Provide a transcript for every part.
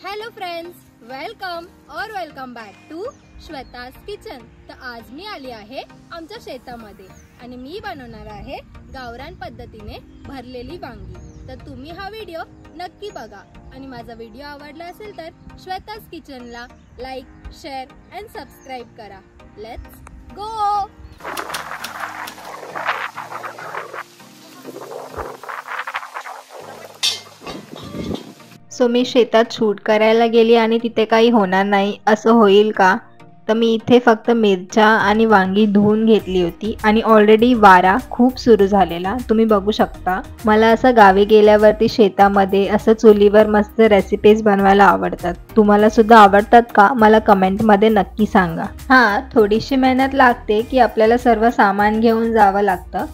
Hello friends, welcome back to Shweta's kitchen. तर आज मी आली आहे आमच्या शेतामध्ये आणि मी बनवणार आहे गावरान पद्धतीने भरलेली वांगी। तर तुम्ही हा व्हिडिओ नक्की बघा आणि माझा व्हिडिओ आवडला असेल तर श्वेताज किचनला लाईक, शेअर अँड सबस्क्राइब करा। Let's go. सो मी शेतात शूट करायला गेली आणि तिथे काही होणार नाही असं होईल का? तर मी इथे फक्त मिरच्या आणि वांगी धुवून घेतली होती आणि ऑलरेडी वारा खूप सुरू झालेला तुम्ही बघू शकता। मला असं गावी गेल्यावरती शेतामध्ये असं चुलीवर मस्त रेसिपीज बनवायला आवडतात। तुम्हाला सुद्धा आवडतात का? मला कमेंटमध्ये नक्की सांगा। हां, थोडीशी मेहनत लागते की आपल्याला सर्व सामान घेऊन जावं लागतं,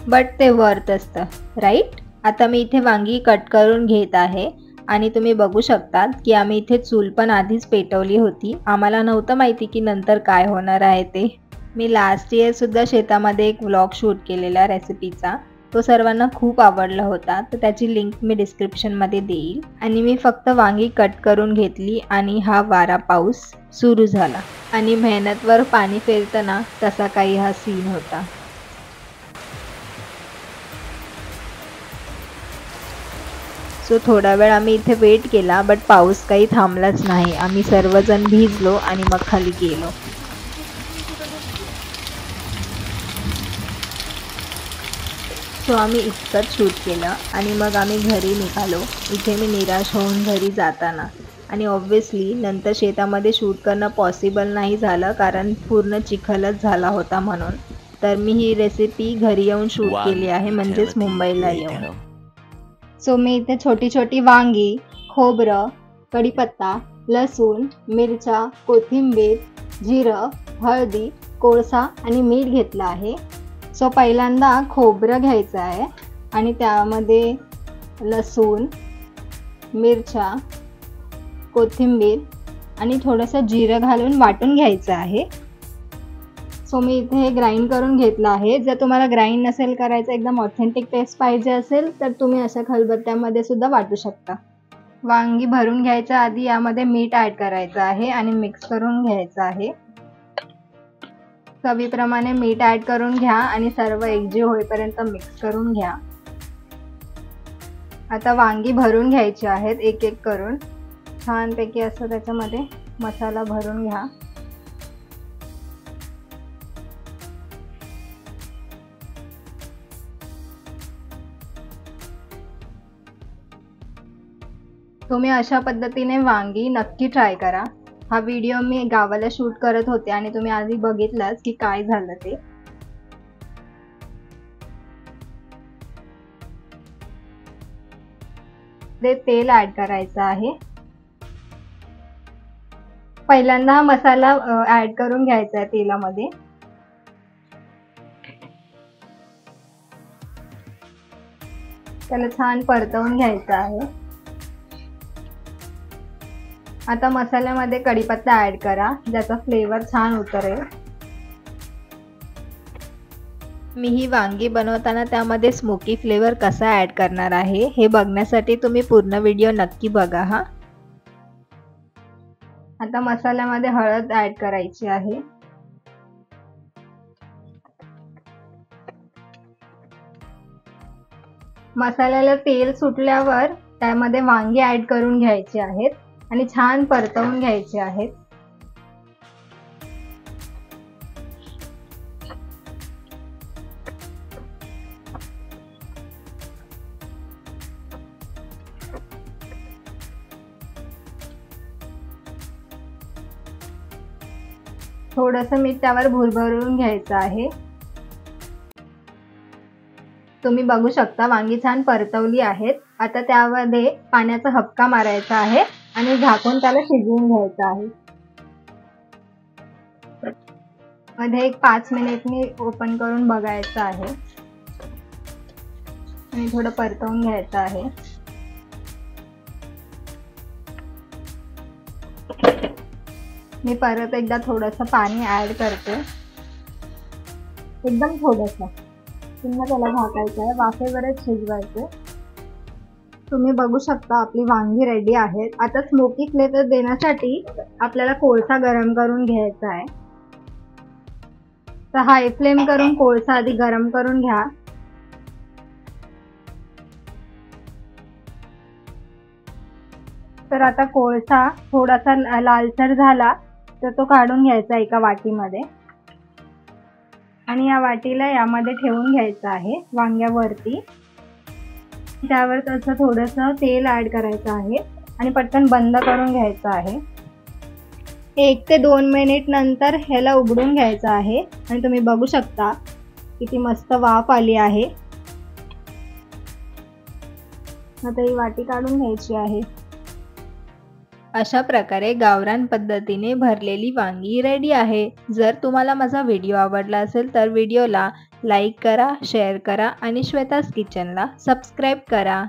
बट ते वर्थ असतं, राईट? आता मी इथे वांगी कट करून घेत आहे आणि तुम्ही बघू शकतात की आम्ही इथे चूल पण आधीच पेटवली होती। आम्हाला नव्हतं माहिती की नंतर काय होणार आहे ते। मी लास्ट इयर सुद्धा शेतामध्ये एक व्लॉग शूट केलेला रेसिपीचा, तो सर्वांना खूप आवडला होता, तर त्याची लिंक मी डिस्क्रिप्शनमध्ये देईल। आणि मी फक्त वांगी कट करून घेतली आणि हा वारा पाऊस सुरू झाला आणि मेहनतवर पाणी फेरतं ना, तसा काही हा सीन होता। सो थोडा वेळ आम्ही इथे वेट केला, बट पाऊस काही थांबलाच नाही। आम्ही सर्वजण भिजलो आणि मग खाली गेलो। सो आम्ही इतकंच शूट केलं आणि मग आम्ही घरी निघालो। इथे मी निराश होऊन घरी जाताना, आणि ऑब्व्हियसली नंतर शेतामध्ये शूट करणं पॉसिबल नाही झालं कारण पूर्ण चिखलच झाला होता म्हणून। तर मी ही रेसिपी घरी येऊन शूट केली आहे, म्हणजेच मुंबईला येऊन। सो मी इथे छोटी छोटी वांगी, खोबरं, कढीपत्ता, लसूण, मिरच्या, कोथिंबीर, जिरं, हळदी, कोळसा आणि मीठ घेतलं आहे। सो पहिल्यांदा खोबरं घ्यायचं आहे आणि त्यामध्ये लसूण, मिरच्या, कोथिंबीर आणि थोडंसं जिरं घालून वाटून घ्यायचं आहे। सो मी इथे हे ग्राइंड करून घेतलं आहे। जर तुम्हाला ग्राइंड नसेल करायचं, एकदम ऑथेंटिक टेस्ट पाहिजे असेल तर तुम्ही अशा खलबत्त्यामध्ये सुद्धा वाटू शकता। वांगी भरून घ्यायच्या आधी यामध्ये मीठ ॲड करायचं आहे आणि मिक्स करून घ्यायचं आहे। चवीप्रमाणे मीठ ॲड करून घ्या आणि सर्व एकजीव होईपर्यंत मिक्स करून घ्या। आता वांगी भरून घ्यायची आहेत एक एक करून, छानपैकी असं त्याच्यामध्ये मसाला भरून घ्या। तुम्ही अशा पद्धतीने वांगी नक्की ट्राय करा। हा व्हिडिओ मी गावाला शूट करत होते आणि तुम्ही आधी बघितलंच की काय झालं ते। तेल ॲड करायचं आहे। पहिल्यांदा हा मसाला ॲड करून घ्यायचा आहे तेलामध्ये। त्याला छान परतवून घ्यायचं आहे। आता मसाल्यामध्ये कढीपत्ता ॲड करा, ज्याचा फ्लेवर छान उतरेल। मी ही वांगी बनवताना त्यामध्ये स्मोकी फ्लेवर कसा ॲड करणार आहे हे बघण्यासाठी तुम्ही पूर्ण व्हिडिओ नक्की बघा हा। आता मसाल्यामध्ये हळद ॲड करायची आहे। मसाल्याला तेल सुटल्यावर त्यामध्ये वांगी ॲड करून घ्यायची आहेत आणि छान परतवून घ्यायचे आहेत। थोडंसं मीठ त्यावर भुरभरून घ्यायचं आहे। तुम्ही बघू शकता वांगी छान परतवली आहेत। आता त्यामध्ये पाण्याचा हबका मारायचा आहे आणि झाकून त्याला शिजवून घ्यायचं आहे। मध्ये एक 5 मिनिटनी ओपन करून बघायचं आहे आणि थोडं परतवून घ्यायचं आहे। मी परत एकदा थोडंसं पाणी ॲड करते, एकदम थोडंसं। पुन्हा त्याला झाकायचं आहे, वाफेवरच शिजवायचं। तुम्ही बघू शकता आपली वांगी रेडी आहेत. आता स्मोकी फ्लेवर देण्यासाठी आपल्याला कोळसा गरम करून घ्यायचा आहे. तर हाय फ्लेम करून कोळसा आधी गरम करून घ्या. तर आता कोळसा थोडासा लालसर झाला तर तो काढून घ्यायचा एका वाटीमध्ये आणि या वाटीला यामध्ये ठेवून घ्यायचं आहे वांग्यावरती. त्यावर तसं थोडंसं तेल ऍड करायचं आहे आणि पटकन बंद करून घ्यायचं आहे. 1 ते 2 मिनिट नंतर ह्याला उघडून घ्यायचं आहे आणि तुम्ही बघू शकता किती मस्त वाफ आली आहे. आता ही वाटी काढून घ्यायची आहे. अशा प्रकारे गावरान पद्धतीने भरलेली वांगी रेडी आहे. जर तुम्हाला माझा व्हिडिओ आवडला असेल तर व्हिडिओला लाईक करा, शेअर करा आणि श्वेताज किचनला सबस्क्राईब करा.